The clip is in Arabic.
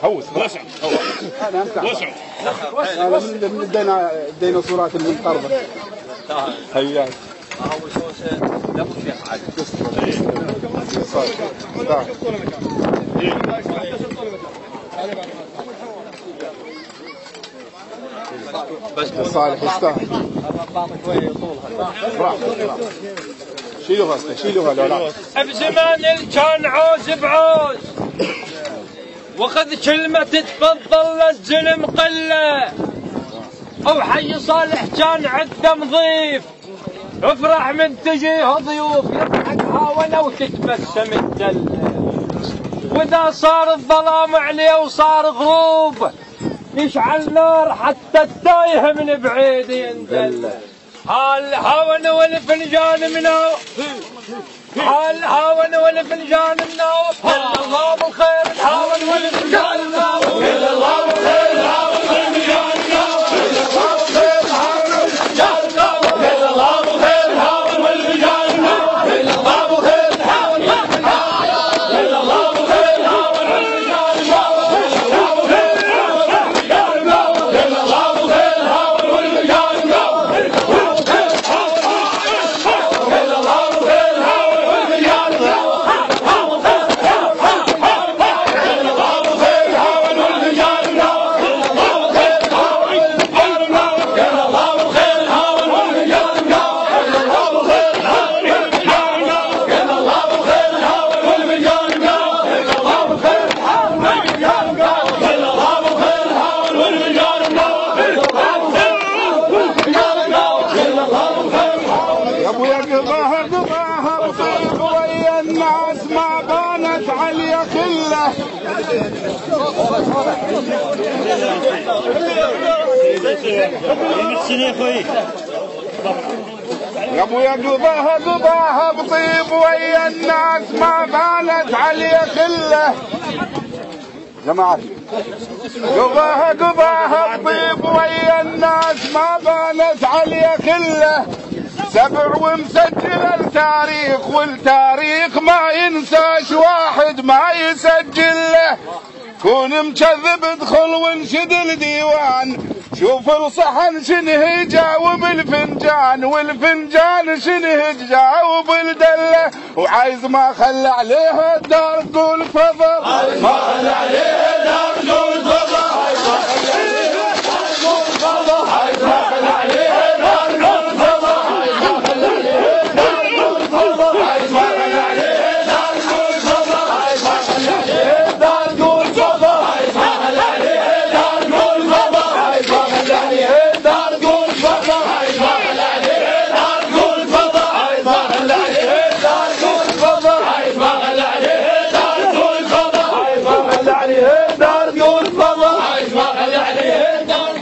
هوس وسع انا امسح وسع هذا من الديناصورات المنقرضه. حياك اول شوشه لابد فيها عاد بس صالح يستاهل. شيلوا غسله شيلوا هذول. بزمان كان عوز بعوز وخذ كلمة تفضل للزلم قلة، وحي صالح كان عده مضيف افرح من تجيه ضيوف يضحك هاونه وتتبسم الدله، واذا صار الظلام عليه وصار غروب يشعل نار حتى التايه من بعيد يندل. هالهاون والفنجان منه هالهاون والفنجان منه كل الله بالخير الهاون والفنجان منه كل الله بالخير الهاون والفنجان منه كل الله بالخير الهاون والفنجان منه كل الله بالخير الهاون والفنجان منه كل الله بالخير الهاون والفنجان منه كل الله بالخير الهاون والفنجان منه يا ابويا قضاها بطيب ويا الناس ما بانت علي خله. جماعة قضاها بطيب ويا الناس ما بانت علي خله. سبع ومسجل التاريخ والتاريخ ما ينساش واحد ما يسجل له. كون مكذب ادخل وانشد الديوان شوف الصحن شنه يجاوب الفنجان والفنجان شنه يجاوب الدله. وعايز ما خلى عليها الدار تقول فضل ما خلى عليها الدار تقول فضل عايز ما خلى عليها الدار تقول فضل عايز ما خلى عليها الدار تقول فضل عايز ما خلى عليها الدار تقول فضل عايز ما خلى عليها الدار تقول فضل عايز ما خلى عليها الدار تقول فضل عايز ما خلى عليها الدار تقول فضل عايز ما خلى عليها الدار تقول فضل عايز ما خلى عليها الدار تقول فضل عايز ما خلى عليها الدار تقول فضل عايز ما خلى عليها الدار تقول فضل عايز ما خلى عليها الدار تقول فضل عايز ما خلى عليها الدار.